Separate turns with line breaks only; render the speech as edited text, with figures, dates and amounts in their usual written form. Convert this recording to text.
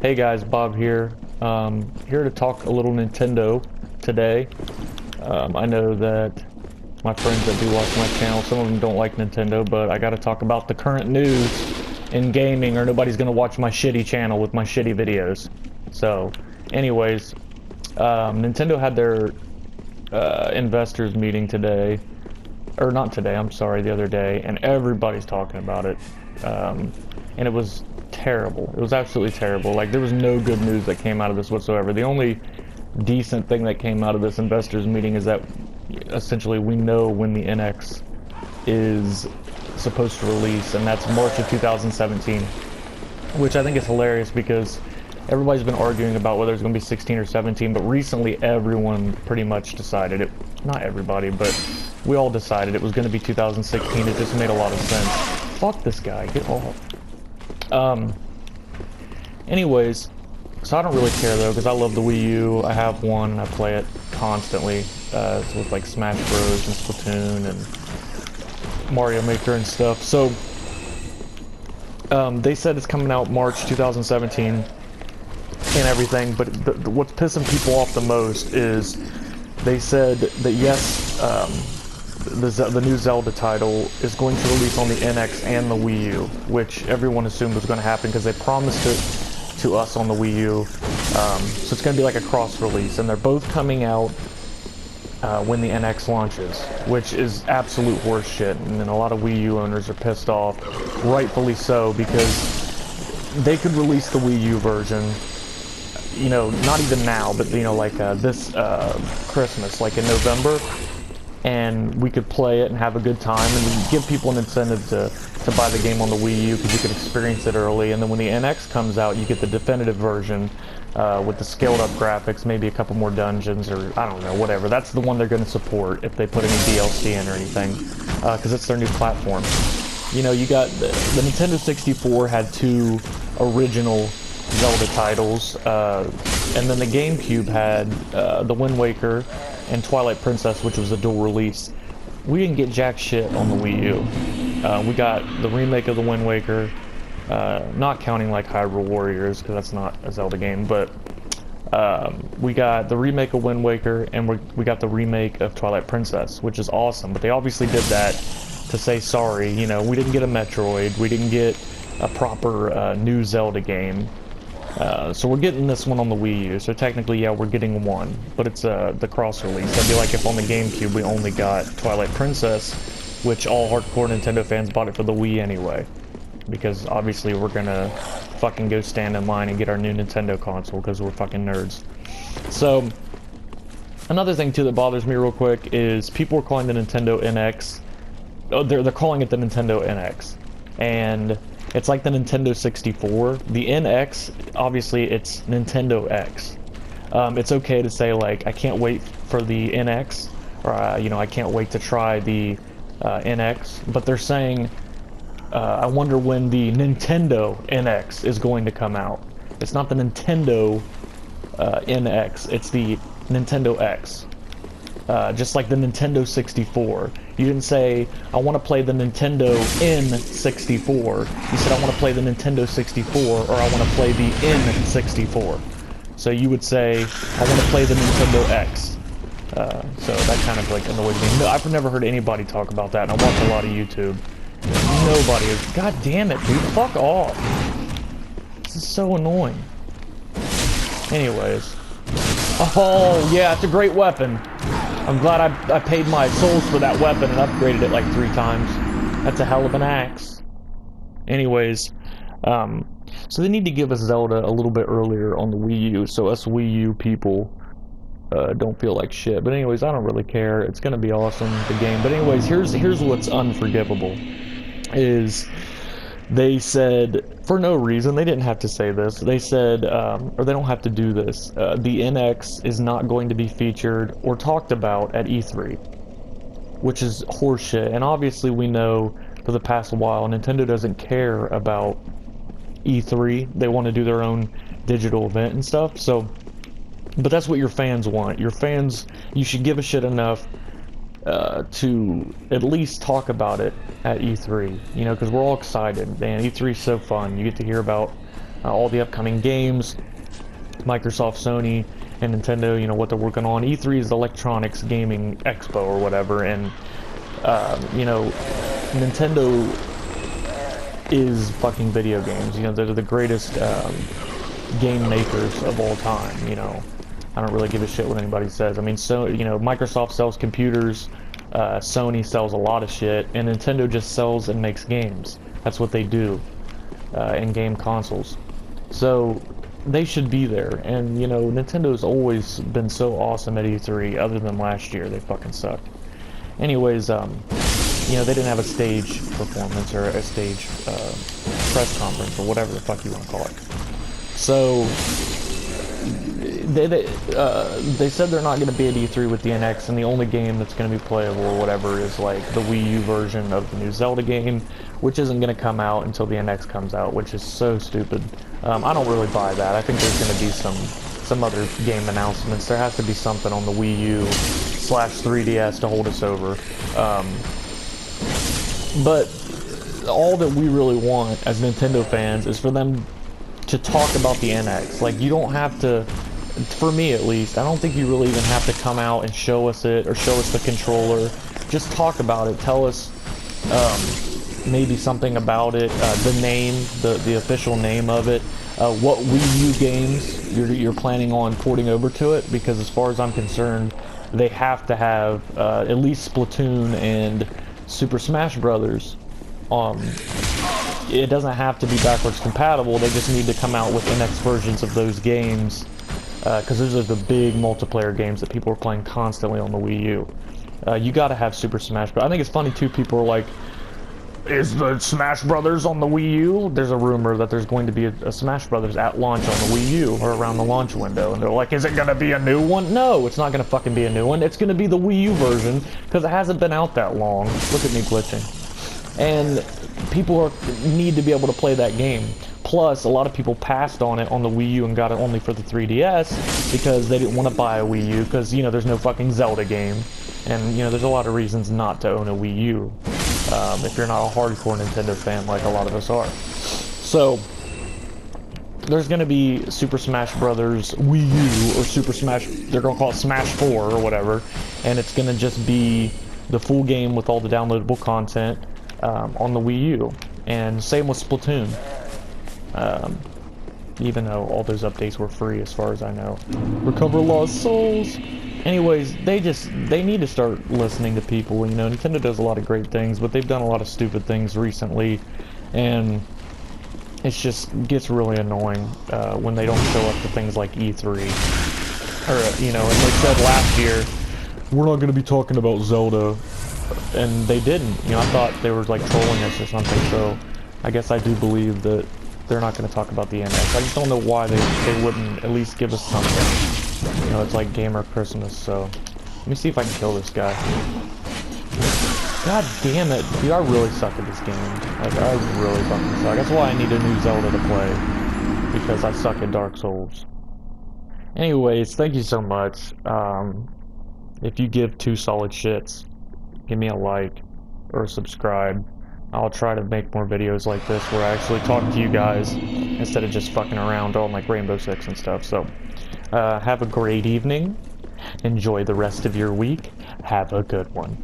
Hey guys, Bob here. Here to talk a little Nintendo today. I know that my friends that do watch my channel, some of them don't like Nintendo, but I gotta talk about the current news in gaming or nobody's gonna watch my shitty channel with my shitty videos. So, anyways, Nintendo had their investors meeting today. Or not today, I'm sorry, the other day, and everybody's talking about it. And it was terrible. It was absolutely terrible. Like, there was no good news that came out of this whatsoever. The only decent thing that came out of this investors meeting is that essentially we know when the NX is supposed to release, and that's March of 2017, which I think is hilarious because everybody's been arguing about whether it's going to be 16 or 17, but recently everyone pretty much decided it. Not everybody, but we all decided it was going to be 2016. It just made a lot of sense. Fuck this guy, get off. Anyways, so I don't really care though, because I love the Wii U. I have one and I play it constantly. It's with like Smash Bros. And Splatoon and Mario Maker and stuff. So, they said it's coming out March 2017 and everything, but what's pissing people off the most is they said that yes, the new Zelda title is going to release on the NX and the Wii U, which everyone assumed was going to happen because they promised it to us on the Wii U. So it's going to be like a cross release, and they're both coming out when the NX launches, which is absolute horseshit, and then a lot of Wii U owners are pissed off, rightfully so, because they could release the Wii U version, you know, not even now, but you know, like this Christmas, like in November, and we could play it and have a good time, and we give people an incentive to buy the game on the Wii U because you could experience it early, and then when the NX comes out, you get the definitive version with the scaled up graphics, maybe a couple more dungeons, or I don't know, whatever. That's the one they're going to support if they put any DLC in or anything, because it's their new platform. You know, you got the Nintendo 64 had two original Zelda titles, and then the GameCube had the Wind Waker and Twilight Princess, which was a dual release. We didn't get jack shit on the Wii U. We got the remake of the Wind Waker, not counting like Hyrule Warriors, because that's not a Zelda game, but we got the remake of Wind Waker, and we got the remake of Twilight Princess, which is awesome, but they obviously did that to say sorry. You know, we didn't get a Metroid, we didn't get a proper new Zelda game. So we're getting this one on the Wii U, so technically, yeah, we're getting one, but it's the cross release. That'd be like if on the GameCube we only got Twilight Princess, which all hardcore Nintendo fans bought it for the Wii anyway, because obviously we're gonna fucking go stand in line and get our new Nintendo console because we're fucking nerds. So, another thing too that bothers me real quick is people are calling the Nintendo NX, oh, they're calling it the Nintendo NX, and it's like the Nintendo 64. The NX, obviously, it's Nintendo X. It's okay to say, like, I can't wait for the NX, or, you know, I can't wait to try the NX, but they're saying, I wonder when the Nintendo NX is going to come out. It's not the Nintendo NX, it's the Nintendo X. Just like the Nintendo 64. You didn't say, I want to play the Nintendo N64. You said, I want to play the Nintendo 64, or I want to play the N64. So you would say, I want to play the Nintendo X. So that kind of like annoys me. No, I've never heard anybody talk about that, and I watch a lot of YouTube. Nobody is. God damn it, dude. Fuck off. This is so annoying. Anyways. Oh, yeah, it's a great weapon. I'm glad I paid my souls for that weapon and upgraded it like 3 times. That's a hell of an axe. Anyways, so they need to give us Zelda a little bit earlier on the Wii U, so us Wii U people don't feel like shit. But anyways, I don't really care. It's gonna be awesome, the game. But anyways, here's what's unforgivable. Is they said, for no reason, they didn't have to say this, they said, or they don't have to do this, the NX is not going to be featured or talked about at E3, which is horseshit. And obviously we know for the past while, Nintendo doesn't care about E3, they want to do their own digital event and stuff, so, but that's what your fans want. Your fans, you should give a shit enough to at least talk about it at E3, you know, because we're all excited, man. E3 is so fun. You get to hear about all the upcoming games, Microsoft, Sony, and Nintendo, you know, what they're working on. E3 is Electronics Gaming Expo or whatever, and, you know, Nintendo is fucking video games. You know, they're the greatest game makers of all time, you know. I don't really give a shit what anybody says. I mean, so, you know, Microsoft sells computers, Sony sells a lot of shit, and Nintendo just sells and makes games. That's what they do in game consoles. So they should be there. And, you know, Nintendo's always been so awesome at E3, other than last year. They fucking sucked. Anyways, you know, they didn't have a stage performance or a stage press conference or whatever the fuck you want to call it. So they said they're not going to be at E3 with the NX, and the only game that's going to be playable or whatever is like the Wii U version of the new Zelda game, which isn't going to come out until the NX comes out, which is so stupid. I don't really buy that. I think there's going to be some other game announcements. There has to be something on the Wii U / 3DS to hold us over. But all that we really want as Nintendo fans is for them to talk about the NX. Like, you don't have to, for me at least, I don't think you really even have to come out and show us it or show us the controller. Just talk about it. Tell us maybe something about it, the name, the official name of it, what Wii U games you're planning on porting over to it, because as far as I'm concerned, they have to have at least Splatoon and Super Smash Brothers. It doesn't have to be backwards compatible. They just need to come out with NX versions of those games, because those are the big multiplayer games that people are playing constantly on the Wii U. You gotta have Super Smash Bros. I think it's funny too, people are like, is the Smash Brothers on the Wii U? There's a rumor that there's going to be a Smash Brothers at launch on the Wii U, or around the launch window, and they're like, is it gonna be a new one? No, it's not gonna fucking be a new one. It's gonna be the Wii U version, because it hasn't been out that long. Look at me glitching. And people need to be able to play that game. Plus, a lot of people passed on it on the Wii U and got it only for the 3DS because they didn't want to buy a Wii U because, you know, there's no fucking Zelda game. And, you know, there's a lot of reasons not to own a Wii U if you're not a hardcore Nintendo fan like a lot of us are. So, there's going to be Super Smash Brothers Wii U, or Super Smash, they're going to call it Smash 4 or whatever, and it's going to just be the full game with all the downloadable content on the Wii U, and same with Splatoon, even though all those updates were free as far as I know. Recover lost souls. Anyways, they need to start listening to people. You know, Nintendo does a lot of great things, but they've done a lot of stupid things recently, and it just gets really annoying when they don't show up to things like E3, or, you know, and they said last year, we're not going to be talking about Zelda. And they didn't. You know, I thought they were like trolling us or something, so I guess I do believe that they're not going to talk about the NX. I just don't know why they wouldn't at least give us something. You know, it's like Gamer Christmas, so let me see if I can kill this guy. God damn it. Dude, I really suck at this game. Like, I really fucking suck. That's why I need a new Zelda to play, because I suck at Dark Souls. Anyways, thank you so much. If you give 2 solid shits, give me a like or subscribe. I'll try to make more videos like this where I actually talk to you guys instead of just fucking around on like Rainbow Six and stuff. So, have a great evening. Enjoy the rest of your week. Have a good one.